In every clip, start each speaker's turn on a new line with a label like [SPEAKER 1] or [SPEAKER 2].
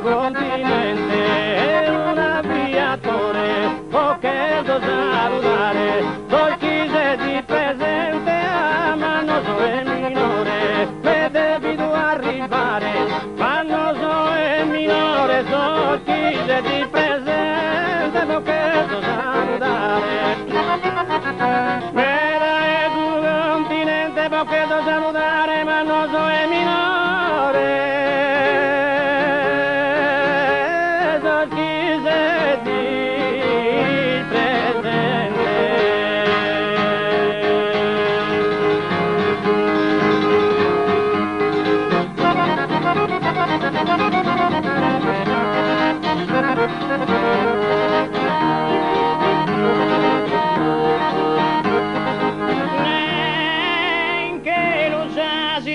[SPEAKER 1] su continente un avviatore, poche da salutare, poi chi se ti presente a Mannoso è minore, me devo arrivare, Mannoso è minore, so chi se ti presente, poche da salutare. Poche da salutare, ma non so è minore, so chi se ti presente.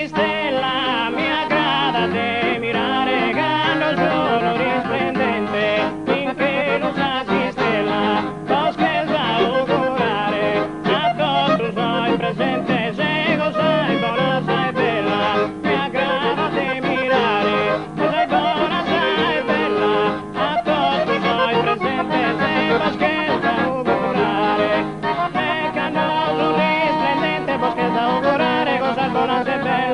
[SPEAKER 2] Stella, mi aggrada te mirare quando sono risplendente, finché non sassi stella, lo scherzo a augurare, a tutto sei presente, se sei buona, sei bella, mi aggrada te mirare, se sei buona, sei bella, a tutto sei presente, se lo scherzo a augurare, e quando sono risplendente, lo scherzo a augurare, cosa buona, sei bella.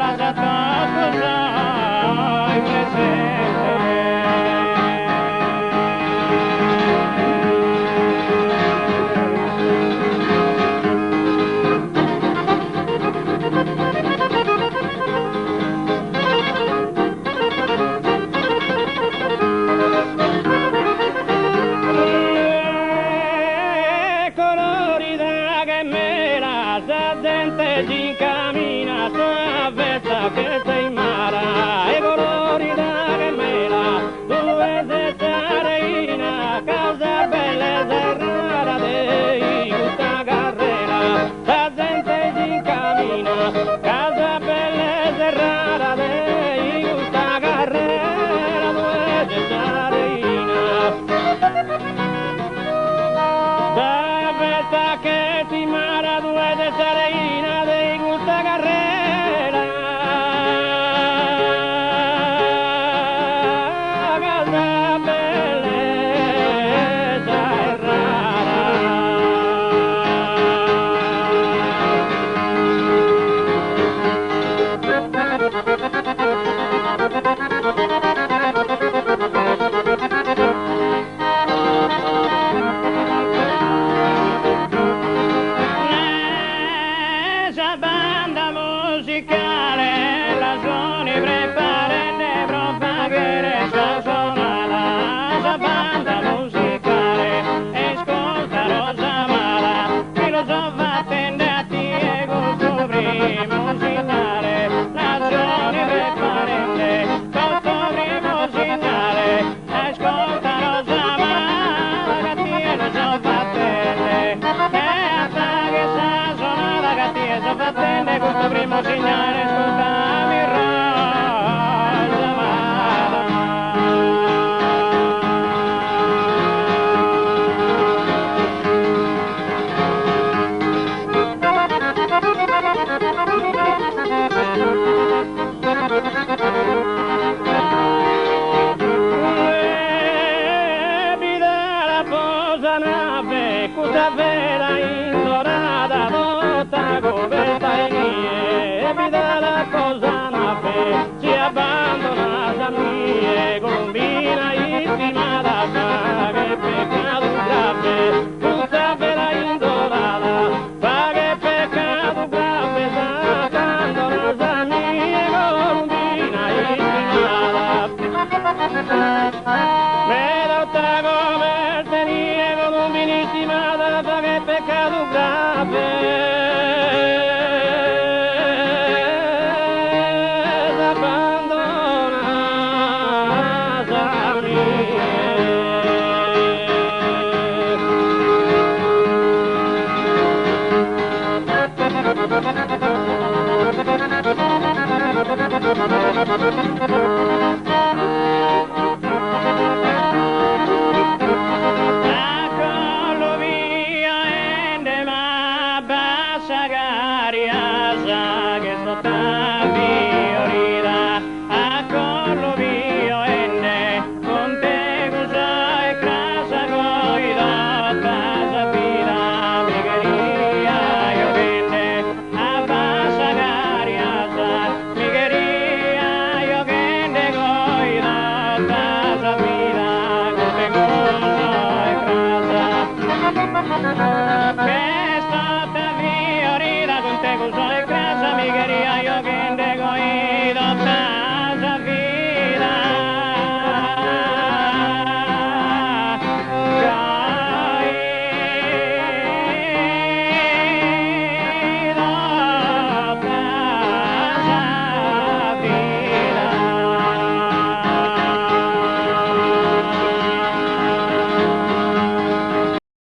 [SPEAKER 2] La gente si cammina, sta festa che sei mara, e colori da che mela, due sette reina, casa bella e rara di questa carrera. La gente si cammina, casa bella e rara di questa carrera, due sette reina. La festa che ti mara, due sette reina di questa carrera, casa bellezza e rara. Banda musicale, la suoni preparende, propagare sta sonata. La banda musicale, ascolta Rosa Mala, filosofa attende a ti e gusto primo signale. La suoni preparende, gusto primo signale, ascolta Rosa Mala, che ti e filosofa attende, e hasta che sta sonata che ti e filosofa attende, questo primo segnale.